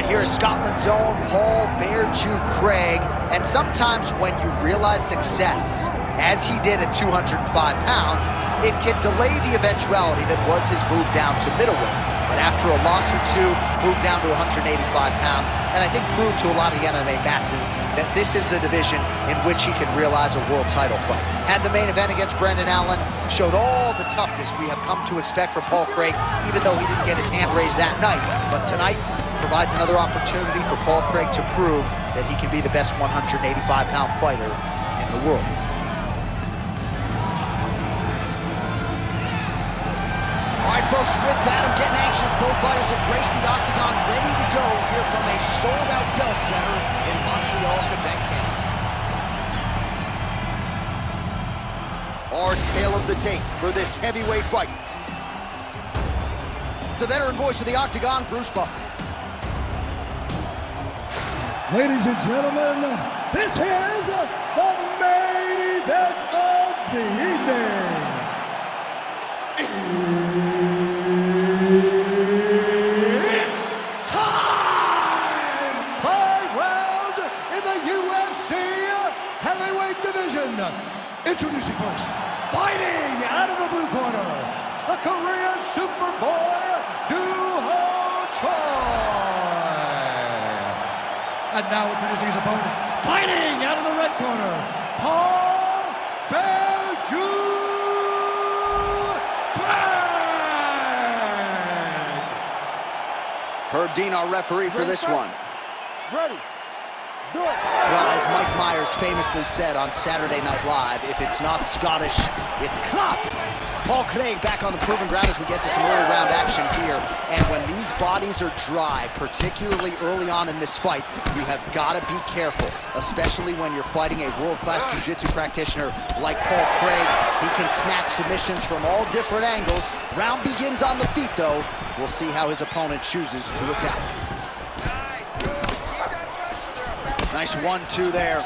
here is Scotland's own Paul Bear Jew Craig, and sometimes when you realize success, as he did at 205 pounds, it can delay the eventuality that was his move down to middleweight. But after a loss or two, moved down to 185 pounds, and I think proved to a lot of the MMA masses that this is the division in which he can realize a world title fight. Had the main event against Brendan Allen, showed all the toughness we have come to expect from Paul Craig, even though he didn't get his hand raised that night. But tonight provides another opportunity for Paul Craig to prove that he can be the best 185-pound fighter in the world. All right, folks, with that, I'm getting anxious. Both fighters have graced the octagon, ready to go here from a sold-out Bell Center in Montreal, Quebec, Canada. Our tale of the tape for this heavyweight fight. The veteran voice of the octagon, Bruce Buffer. Ladies and gentlemen, this is the main event of the evening. It's time! 5 rounds in the UFC heavyweight division. Introducing first, fighting out of the blue corner, the Korean Superboy, And now introducing his opponent, fighting out of the red corner, Paul Bear Jew Craig. Herb Dean, our referee for this one. Ready. Well, as Mike Myers famously said on Saturday Night Live, if it's not Scottish, it's Klopp. Paul Craig back on the proving ground as we get to some early round action here. And when these bodies are dry, particularly early on in this fight, you have got to be careful, especially when you're fighting a world-class jiu-jitsu practitioner like Paul Craig. He can snatch submissions from all different angles. Round begins on the feet, though. We'll see how his opponent chooses to attack. Nice 1-2 there.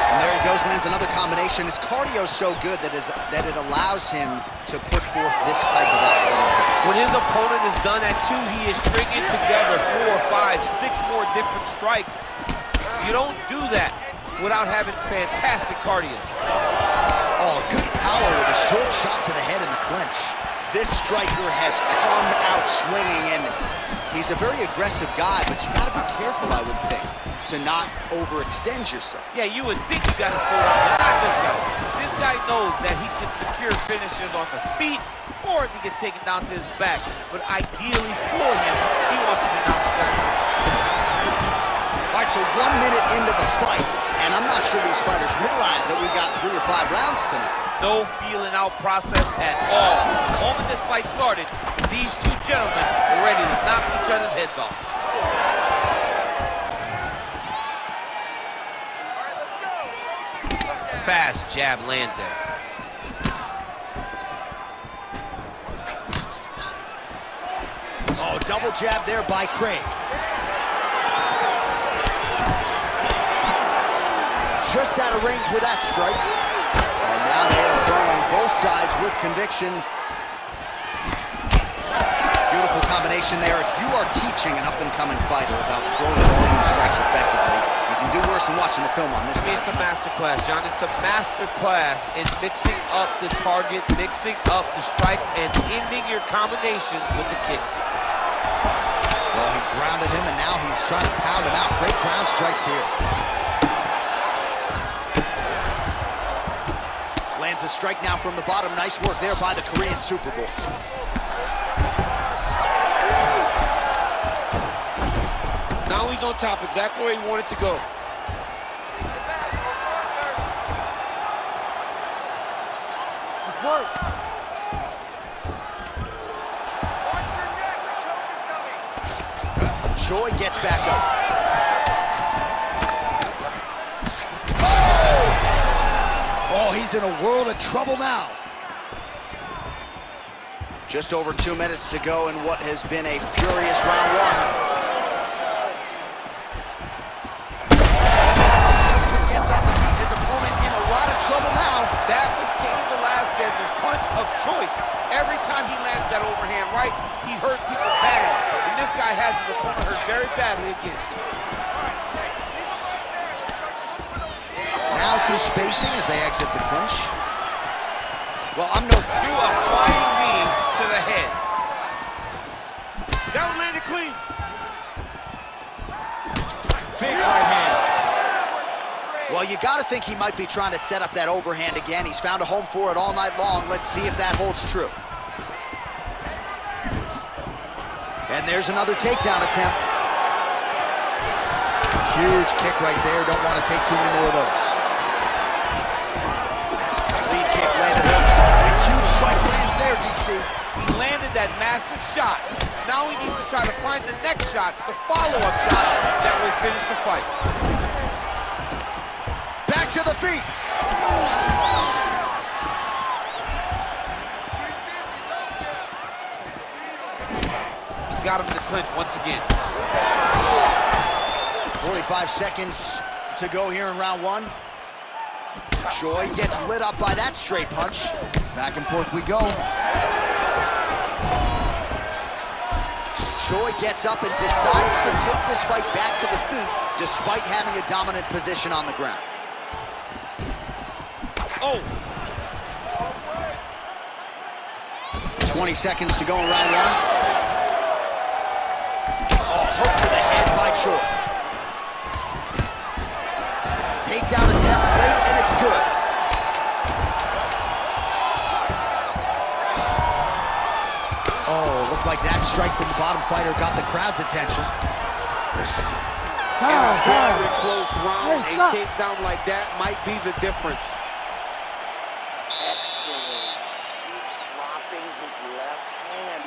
And there he goes, lands another combination. His cardio's so good that it allows him to put forth this type of offense. When his opponent is done at 2, he is stringing together 4, 5, 6 more different strikes. You don't do that without having fantastic cardio. Oh, good power with a short shot to the head in the clinch. This striker has come out swinging, and he's a very aggressive guy, but you gotta be careful, I would think, to not overextend yourself. Yeah, you would think you gotta slow down, but not this guy. This guy knows that he can secure finishes on the feet, or if he gets taken down to his back. But ideally for him, he wants to be knocked down. All right, so 1 minute into the fight, and I'm not sure these fighters realize that we got 3 or 5 rounds tonight. No feeling out process at all. The moment this fight started, these two gentlemen were ready to knock each other's heads off. Fast jab lands there. Oh, double jab there by Craig. Just out of range with that strike. And now they are throwing both sides with conviction. Beautiful combination there. If you are teaching an up-and-coming fighter about throwing volume strikes effectively, you can do worse than watching the film on this. It's a master class, John. It's a master class in mixing up the target, mixing up the strikes, and ending your combination with the kick. Well, he grounded him, and now he's trying to pound him out. Great ground strikes here. Lands a strike now from the bottom. Nice work there by the Korean Super Bowl. Now he's on top, exactly where he wanted to go. It's work. Watch your neck, the choke is coming. Choi gets back up. Oh, he's in a world of trouble now. Just over 2 minutes to go in what has been a furious round 1. Gets on the feet. His opponent in a lot of trouble now. That was Cain Velasquez's punch of choice. Every time he landed that overhand right, he hurt people bad. guy has his opponent hurt very badly again. Now some spacing as they exit the clinch. Well, I'm no... Do a flying knee to the head. That one landed clean. Big right hand. Well, you got to think he might be trying to set up that overhand again. He's found a home for it all night long. Let's see if that holds true. And there's another takedown attempt. Huge kick right there. Don't want to take too many more of those. Lead kick landed up. A huge strike lands there, DC. He landed that massive shot. Now he needs to try to find the next shot, the follow-up shot that will finish the fight. Back to the feet. He's got him in the clinch once again. 45 seconds to go here in round one. Choi gets lit up by that straight punch. Back and forth we go. Choi gets up and decides to take this fight back to the feet despite having a dominant position on the ground. Oh! 20 seconds to go in round one. Oh, hook to the head by Choi. Takedown attempt late, and it's good. Oh, looked like that strike from the bottom fighter got the crowd's attention. In a very close round, a takedown like that might be the difference. Excellent. Keeps dropping his left hand.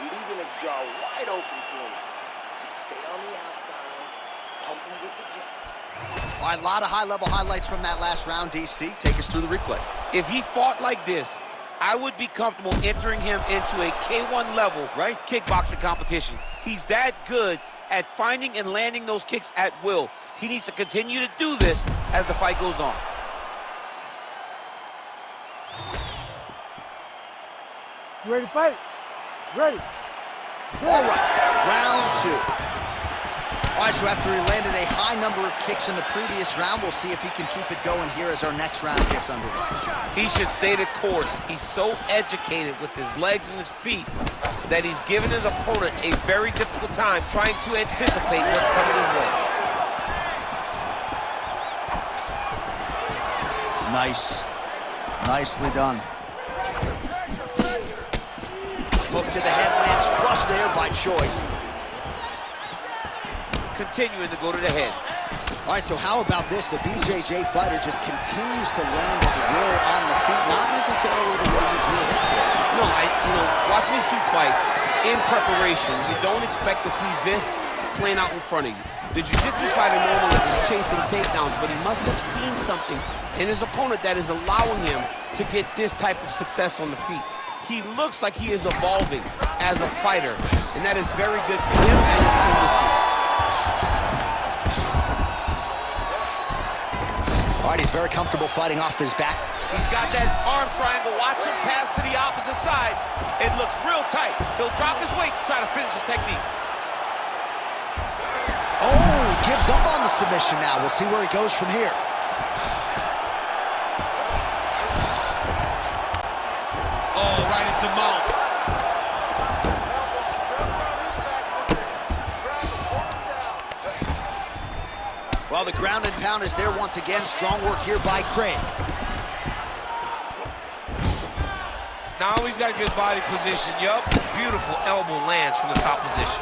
He's leaving his jaw wide open for you. To stay on the outside, pump him with the jab. All right, a lot of high-level highlights from that last round, DC. Take us through the replay. If he fought like this, I would be comfortable entering him into a K1 level kickboxing competition. He's that good at finding and landing those kicks at will. He needs to continue to do this as the fight goes on. You ready to fight? Ready. All right, round two. All right, so after he landed a high number of kicks in the previous round, we'll see if he can keep it going here as our next round gets underway. He should stay the course. He's so educated with his legs and his feet that he's given his opponent a very difficult time trying to anticipate what's coming his way. Nice. Nicely done. Hook to the head lands flush there by Choi. Continuing to go to the head. All right, so how about this? The BJJ fighter just continues to land at will on the feet, not necessarily the way you drew it into it. No, watching these two fight in preparation, you don't expect to see this playing out in front of you. The jiu-jitsu fighter normally is chasing takedowns, but he must have seen something in his opponent that is allowing him to get this type of success on the feet. He looks like he is evolving as a fighter, and that is very good for him and his team to see. All right, he's very comfortable fighting off his back. He's got that arm triangle. Watch him pass to the opposite side. It looks real tight. He'll drop his weight to try to finish his technique. Oh, gives up on the submission now. We'll see where he goes from here. Oh, right into mount. Well, the ground and pound is there once again. Strong work here by Craig. Now he's got good body position. Yup, beautiful elbow lands from the top position.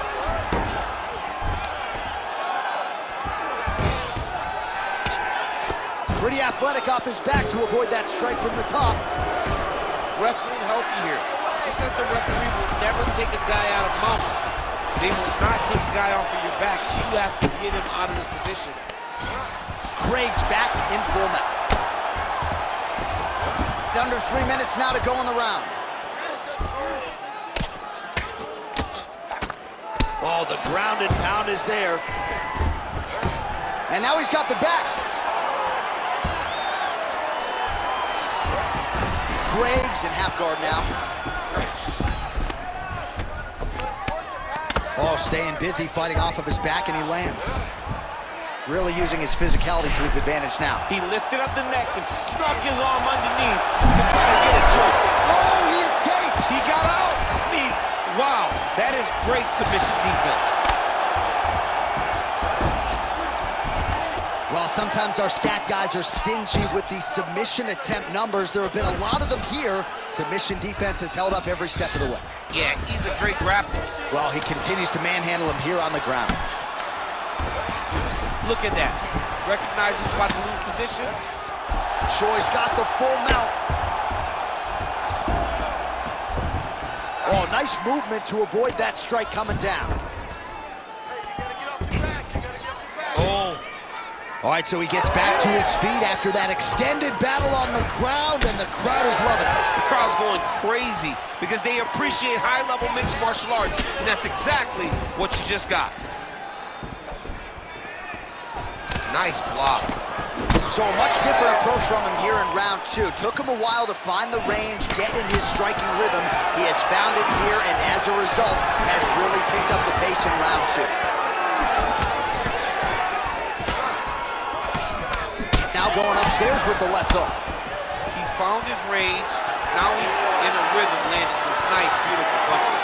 Pretty athletic off his back to avoid that strike from the top. Refs will help you here. Just as the referee will never take a guy out of mount, they will not take a guy off of your back. You have to get him out of this position. Craig's back in full mount. Under 3 minutes now to go in the round. Oh, the ground and pound is there. And now he's got the back. Craig's in half guard now. Oh, staying busy, fighting off of his back, and he lands. Really using his physicality to his advantage now. He lifted up the neck and snuck his arm underneath to try to get a choke. Oh, he escapes! He got out. I mean, wow, that is great submission defense. Well, sometimes our stat guys are stingy with the submission attempt numbers. There have been a lot of them here. Submission defense has held up every step of the way. Yeah, he's a great grappler. Well, he continues to manhandle him here on the ground. Look at that. Recognizing he's about to lose position. Choi's got the full mount. Oh, nice movement to avoid that strike coming down. Oh. All right, so he gets back to his feet after that extended battle on the ground, and the crowd is loving it. The crowd's going crazy because they appreciate high-level mixed martial arts, and that's exactly what you just got. Nice block. So a much different approach from him here in round two. Took him a while to find the range, get in his striking rhythm. He has found it here, and as a result, has really picked up the pace in round two. Now going upstairs with the left hook. He's found his range. Now he's in a rhythm, landing those nice, beautiful punches.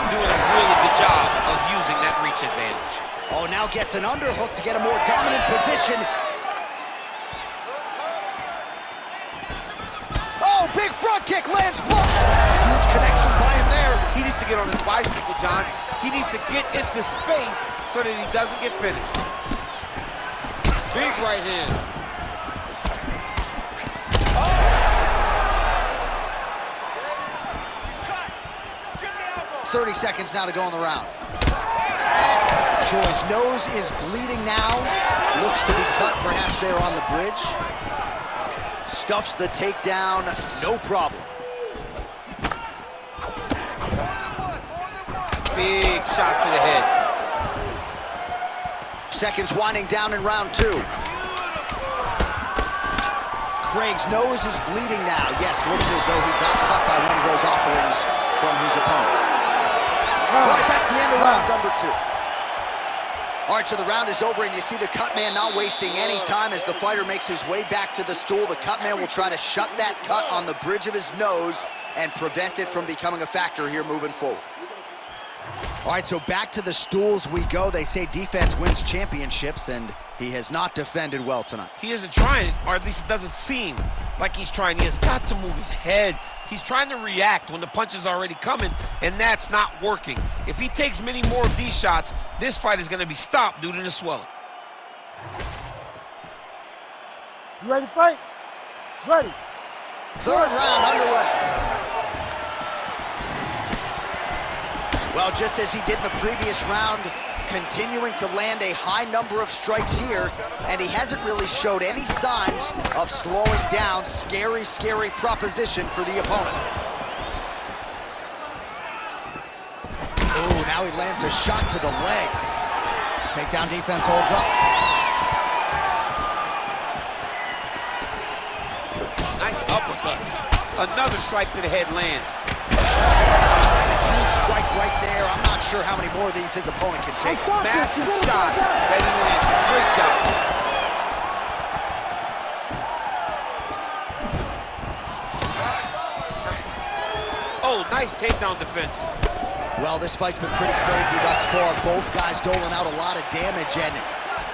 Doing a really good job of using that reach advantage. Oh, now gets an underhook to get a more dominant position. Oh, big front kick lands flush. Huge connection by him there. He needs to get on his bicycle, John. He needs to get into space so that he doesn't get finished. Big right hand. 30 seconds now to go in the round. Choi's nose is bleeding now. Looks to be cut, perhaps there on the bridge. Stuffs the takedown, no problem. Big shot to the head. Seconds winding down in round two. Craig's nose is bleeding now. Yes, looks as though he got cut by one of those offerings from his opponent. All right, that's the end of round number two. All right, so the round is over, and you see the cut man not wasting any time as the fighter makes his way back to the stool. The cut man will try to shut that cut on the bridge of his nose and prevent it from becoming a factor here moving forward. All right, so back to the stools we go. They say defense wins championships, and he has not defended well tonight. He isn't trying, or at least it doesn't seem like he's trying. He has got to move his head. He's trying to react when the punch is already coming, and that's not working. If he takes many more of these shots, this fight is going to be stopped due to the swelling. You ready to fight? Ready. Third round underway. Well, just as he did in the previous round, continuing to land a high number of strikes here, and he hasn't really showed any signs of slowing down. Scary, scary proposition for the opponent. Ooh, now he lands a shot to the leg. Takedown defense holds up. Nice uppercut. Another strike to the head lands. Huge strike right there. I'm not sure how many more of these his opponent can take. Massive shot that he landed. Great job. Oh, nice takedown defense. Well, this fight's been pretty crazy thus far. Both guys doling out a lot of damage, and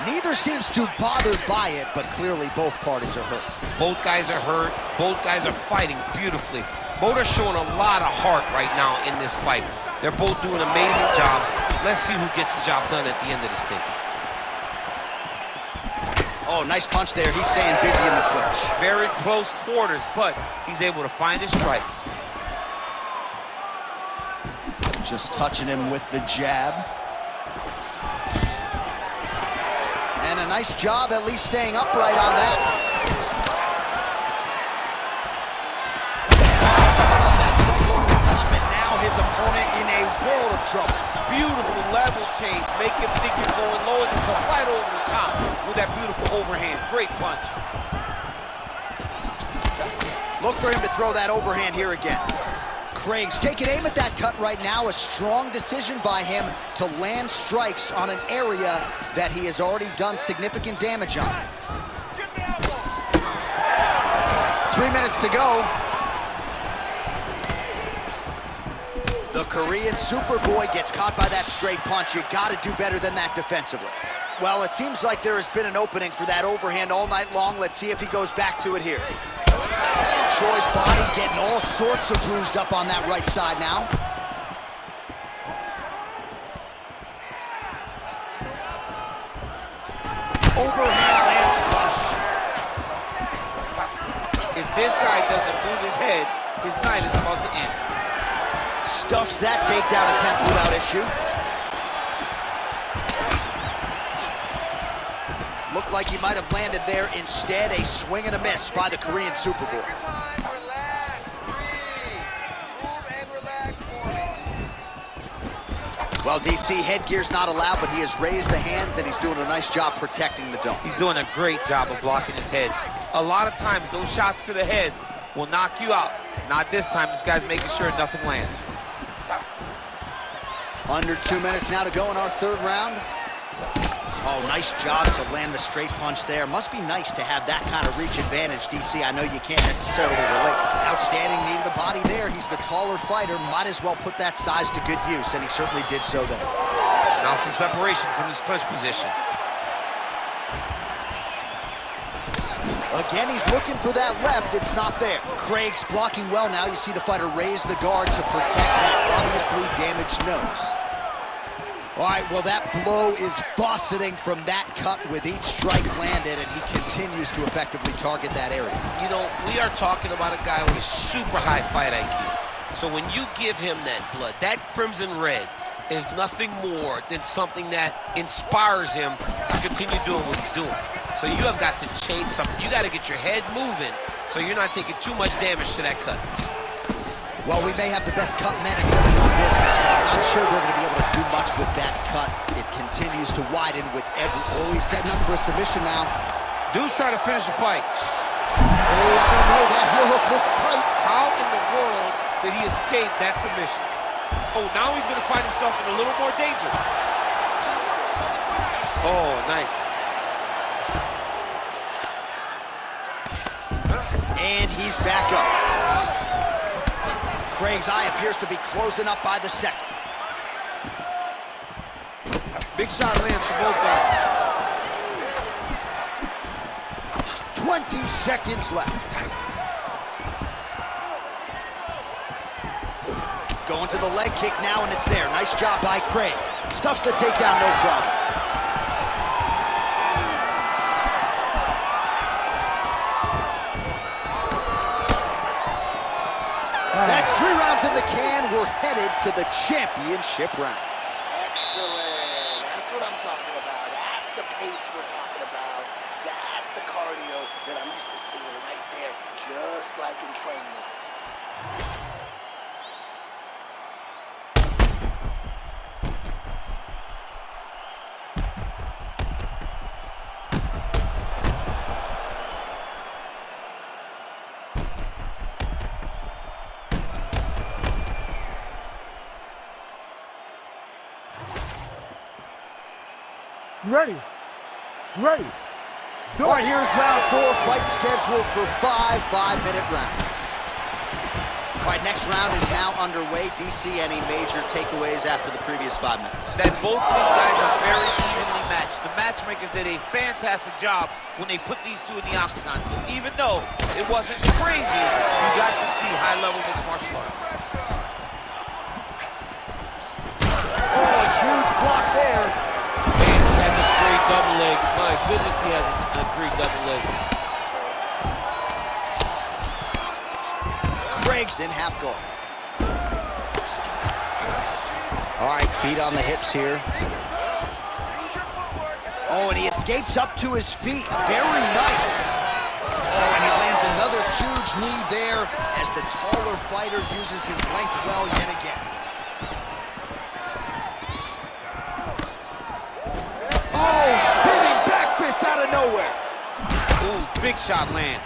neither seems too bothered by it, but clearly both parties are hurt. Both guys are hurt. Both guys are fighting beautifully. Both are showing a lot of heart right now in this fight. They're both doing amazing jobs. Let's see who gets the job done at the end of this thing. Oh, nice punch there. He's staying busy in the clinch. Very close quarters, but he's able to find his strikes. Just touching him with the jab. And a nice job at least staying upright on that. His opponent in a world of trouble. Beautiful level change. Make him think you're going lower than come right over the top with that beautiful overhand. Great punch. Look for him to throw that overhand here again. Craig's taking aim at that cut right now. A strong decision by him to land strikes on an area that he has already done significant damage on. 3 minutes to go. The Korean Superboy gets caught by that straight punch. You gotta do better than that defensively. Well, it seems like there has been an opening for that overhand all night long. Let's see if he goes back to it here. Choi's body getting all sorts of bruised up on that right side now. Overhand lands flush. If this guy doesn't move his head, his night is about to end. Stuffs that takedown attempt without issue. Looked like he might have landed there. Instead, a swing and a miss by the Korean Superboy. Take your time, relax, breathe. Move and relax for me. Well, DC, headgear's not allowed, but he has raised the hands and he's doing a nice job protecting the dome. He's doing a great job of blocking his head. A lot of times, those shots to the head will knock you out. Not this time. This guy's making sure nothing lands. Under 2 minutes now to go in our third round. Oh, nice job to land the straight punch there. Must be nice to have that kind of reach advantage, DC. I know you can't necessarily relate. Outstanding knee to the body there. He's the taller fighter. Might as well put that size to good use, and he certainly did so there. Now some separation from his clinch position. Again, he's looking for that left. It's not there. Craig's blocking well now. You see the fighter raise the guard to protect that obviously damaged nose. All right, well, that blow is fauceting from that cut with each strike landed, and he continues to effectively target that area. You know, we are talking about a guy with a super high fight IQ. So when you give him that blood, that crimson red is nothing more than something that inspires him to continue doing what he's doing. So you have got to change something. You got to get your head moving so you're not taking too much damage to that cut. Well, we may have the best cut men and women in the business, but I'm not sure they're going to be able to do much with that cut. It continues to widen with every... Oh, he's setting up for a submission now. Dude's trying to finish the fight. Oh, I don't know. That heel hook looks tight. How in the world did he escape that submission? Oh, now he's going to find himself in a little more danger. Oh, nice. And he's back up. Craig's eye appears to be closing up by the second. Big shot lands for both guys. 20 seconds left. Going to the leg kick now, and it's there. Nice job by Craig. Stuffs the takedown, no problem. That's 3 rounds in the can. We're headed to the championship rounds. Excellent. That's what I'm talking about. That's the pace we're talking about. That's the cardio that I'm used to seeing right there, just like in training. You ready? You ready? All right, here's round 4. Fight scheduled for 5 5-minute rounds. All right, next round is now underway. DC, any major takeaways after the previous 5 minutes? That both of these guys are very evenly matched. The matchmakers did a fantastic job when they put these two in the octagon. So even though it wasn't crazy, you got to see high-level mixed martial arts. Oh, a huge block there. Man, he has a great double leg. My goodness, he has a great double leg. Craig's in half guard. All right, feet on the hips here. Oh, and he escapes up to his feet. Very nice. Oh, and he lands another huge knee there as the taller fighter uses his length well yet again. Oh, spinning back fist out of nowhere. Ooh, big shot lands.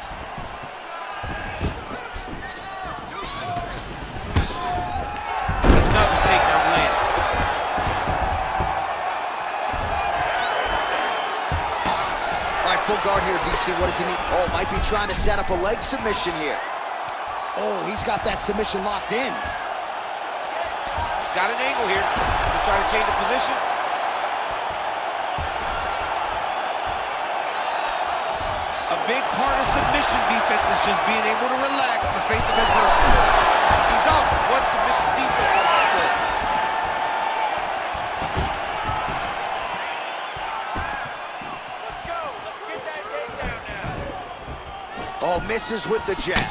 ankle guard here, DC. What does he need? Oh, might be trying to set up a leg submission here. Oh, he's got that submission locked in. He's got an angle here. He's trying to change the position. A big part of submission defense is just being able to relax in the face of adversity. He's out. What submission defense on display? Let's go. Let's get that takedown now. Oh, misses with the jab.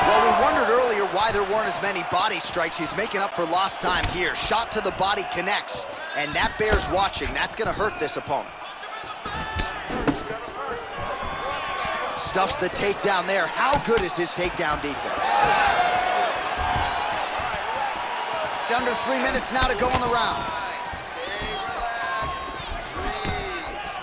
Well, we wondered earlier why there weren't as many body strikes. He's making up for lost time here. Shot to the body connects, and that bears watching. That's going to hurt this opponent. Stuffs the takedown there. How good is his takedown defense? Under 3 minutes now to go in the round. Stay relaxed. Breathe.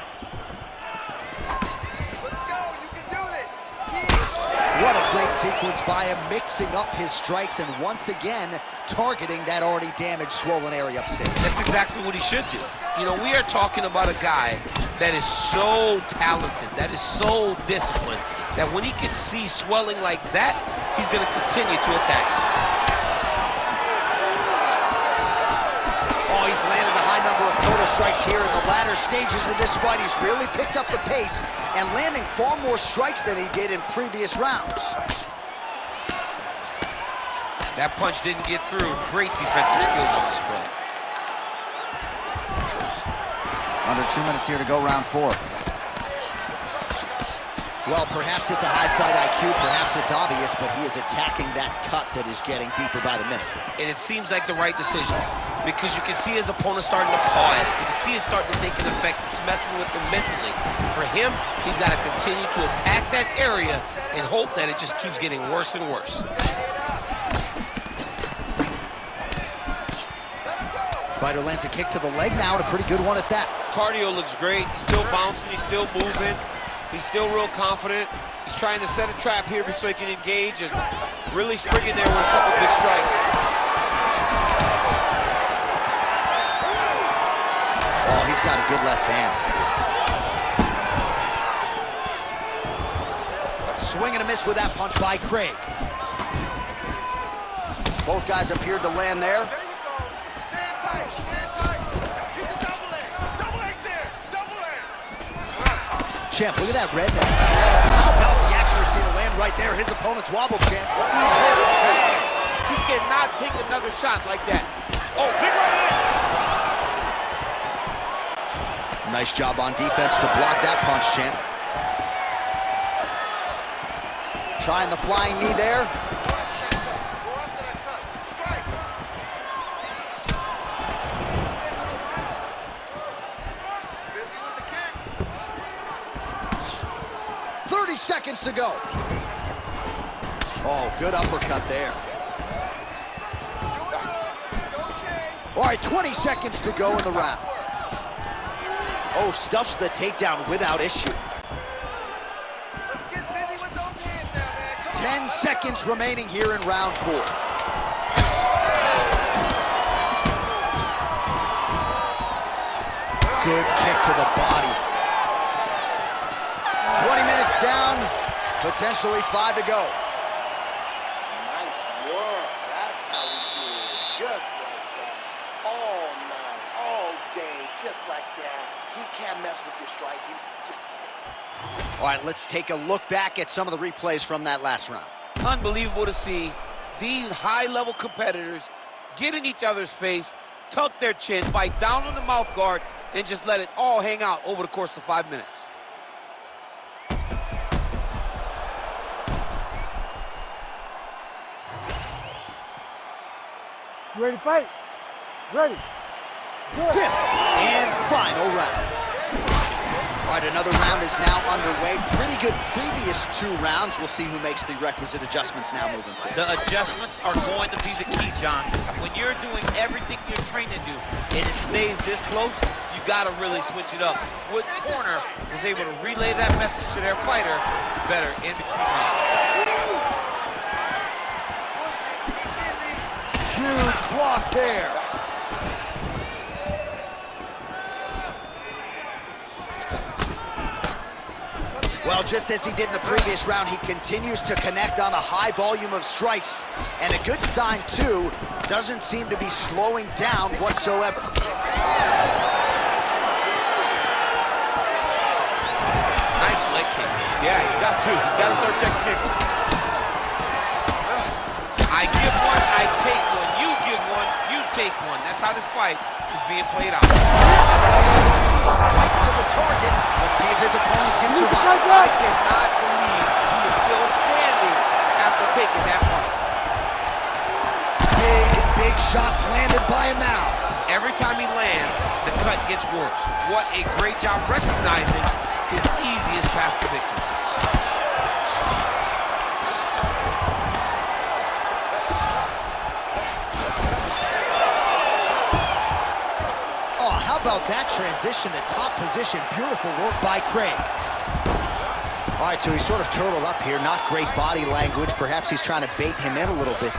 Let's go. You can do this. Keep going. What a great sequence by him, mixing up his strikes and once again targeting that already damaged, swollen area upstairs. That's exactly what he should do. You know, we are talking about a guy that is so talented, that is so disciplined, that when he can see swelling like that, he's going to continue to attack it. Oh, he's landed a high number of total strikes here in the latter stages of this fight. He's really picked up the pace and landing far more strikes than he did in previous rounds. That punch didn't get through. Great defensive skills on display. Under 2 minutes here to go, round 4. Well, perhaps it's a high fight IQ, perhaps it's obvious, but he is attacking that cut that is getting deeper by the minute. And it seems like the right decision because you can see his opponent starting to paw at it. You can see it starting to take an effect. It's messing with him mentally. For him, he's got to continue to attack that area and hope that it just keeps getting worse and worse. Fighter lands a kick to the leg now, and a pretty good one at that. Cardio looks great. He's still bouncing. He's still moving. He's still real confident. He's trying to set a trap here so he can engage and really spring in there with a couple big strikes. Oh, he's got a good left hand. Swing and a miss with that punch by Craig. Both guys appeared to land there. There you go. Stand tight. Stand tight. Get the double leg. Double legs there. Double leg. Champ, look at that red. How about the accuracy to land right there? His opponent's wobble, Champ. He's hurt bad. He cannot take another shot like that. Oh, big right hand. Nice job on defense to block that punch, Champ. Trying the flying knee there. Go after that cut. Strike. Busy with the kicks. 30 seconds to go. Oh, good uppercut there. Doing good. It's okay. All right, 20 seconds to go in the round. Oh, stuffs the takedown without issue. Let's get busy with those hands now, man. Come 10 seconds remaining here in round 4. Good kick to the body. 20 minutes down, potentially 5 to go. Nice work. That's how we do it. Just like that. All night, all day, just like that. He can't mess with your striking. Just stay. All right, let's take a look back at some of the replays from that last round. Unbelievable to see these high-level competitors get in each other's face, tuck their chin, bite down on the mouth guard, and just let it all hang out over the course of 5 minutes. You ready to fight? Ready. Good. 5th and final round. All right, another round is now underway. Pretty good previous 2 rounds. We'll see who makes the requisite adjustments now moving forward. The adjustments are going to be the key, John. When you're doing everything you're trained to do and it stays this close, you got to really switch it up. Wood Corner was able to relay that message to their fighter better in between rounds. Huge block there. just as he did in the previous round, he continues to connect on a high volume of strikes. And a good sign, too, doesn't seem to be slowing down whatsoever. Nice leg kick. Yeah, he's got to. He's got to start taking kicks. I give one, I take one. You give one, you take one. That's how this fight is being played out. Right to the target. Let's see if his opponent can survive. I cannot believe he is still standing after taking that fight. Big shots landed by him now. Every time he lands, the cut gets worse. What a great job recognizing his easiest path to victory. Oh, how about that transition to top position? Beautiful work by Craig. All right, so he's sort of turtled up here. Not great body language. Perhaps he's trying to bait him in a little bit.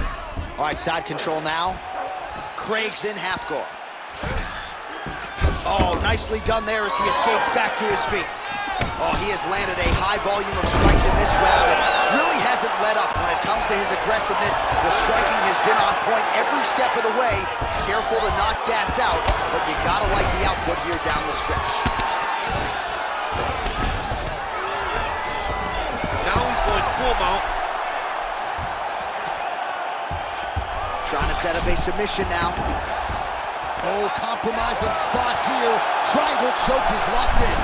All right, side control now. Craig's in half guard. Oh, nicely done there as he escapes back to his feet. Oh, he has landed a high volume of strikes in this round and really hasn't let up when it comes to his aggressiveness. The striking has been on point every step of the way. Careful to not gas out, but you gotta like the output here down the stretch. Now he's going full mount. Trying to set up a submission now. Oh, compromising spot here. Triangle choke is locked in.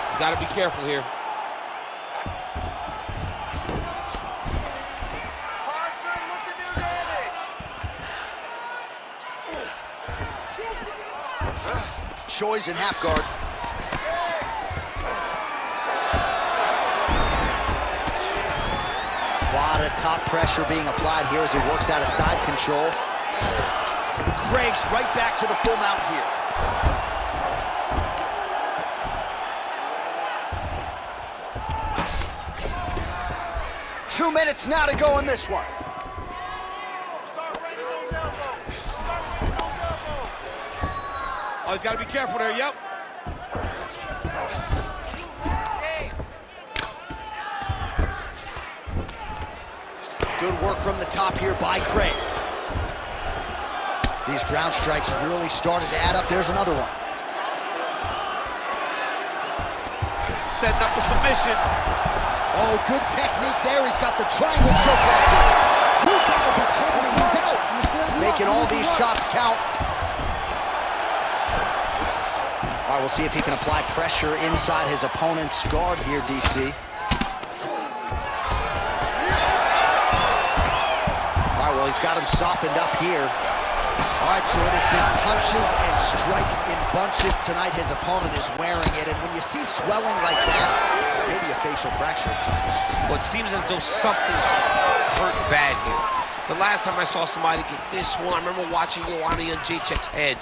He's got to be careful here. Posture, look to do damage. Choi's in half guard. A lot of top pressure being applied here as he works out of side control. Craig's right back to the full mount here. 2 minutes now to go in this one. Start raining those elbows. Start raining those elbows. Oh, he's got to be careful there. Yep. Good work from the top here by Craig. These ground strikes really started to add up. There's another one. Setting up a submission. Oh, good technique there. He's got the triangle choke locked in. You gotta be kidding me. He's out. Making all these shots count. All right, we'll see if he can apply pressure inside his opponent's guard here, DC. All right, well, he's got him softened up here. All right, so it has been punches and strikes in bunches tonight. His opponent is wearing it, and when you see swelling like that, maybe a facial fracture of some kind. Well, it seems as though something's hurt bad here. The last time I saw somebody get this one, I remember watching Joanna Jacek's head,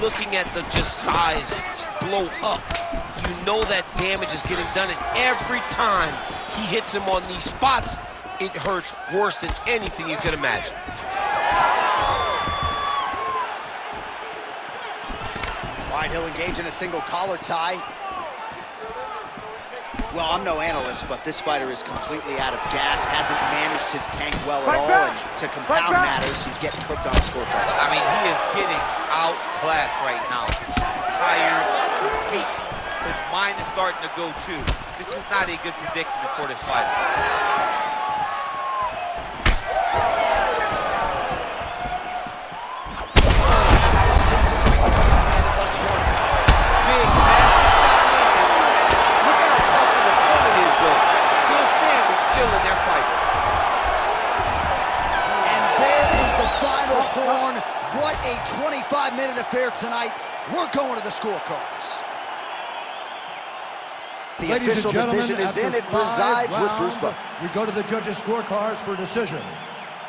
looking at the just size blow up. You know that damage is getting done, and every time he hits him on these spots, it hurts worse than anything you could imagine. All right, he'll engage in a single collar tie. Well, I'm no analyst, but this fighter is completely out of gas, hasn't managed his tank well at all, and to compound matters, he's getting cooked on a scorecard. I mean, he is getting outclassed right now. He's tired, he's weak. His mind is starting to go too. This is not a good predicament for this fighter. Big, massive shot landed. Look at how tough his opponent is, though. Still standing, still in their fight. And there is the final horn. What a 25-minute affair tonight. We're going to the scorecards. The Ladies official and gentlemen, decision is after in. It 5 resides with rounds, Bruce Buffer. We go to the judges' scorecards for decision.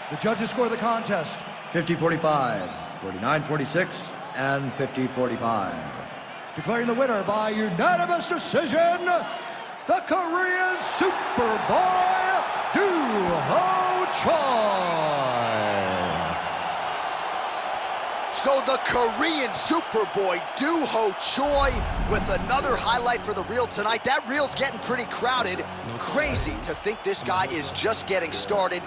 The judges score the contest 50-45, 49-46, and 50-45. Declaring the winner by unanimous decision, the Korean Superboy, Doo Ho Choi. So the Korean Superboy, Do-Ho Choi, with another highlight for the reel tonight. That reel's getting pretty crowded. Crazy to think this guy is just getting started.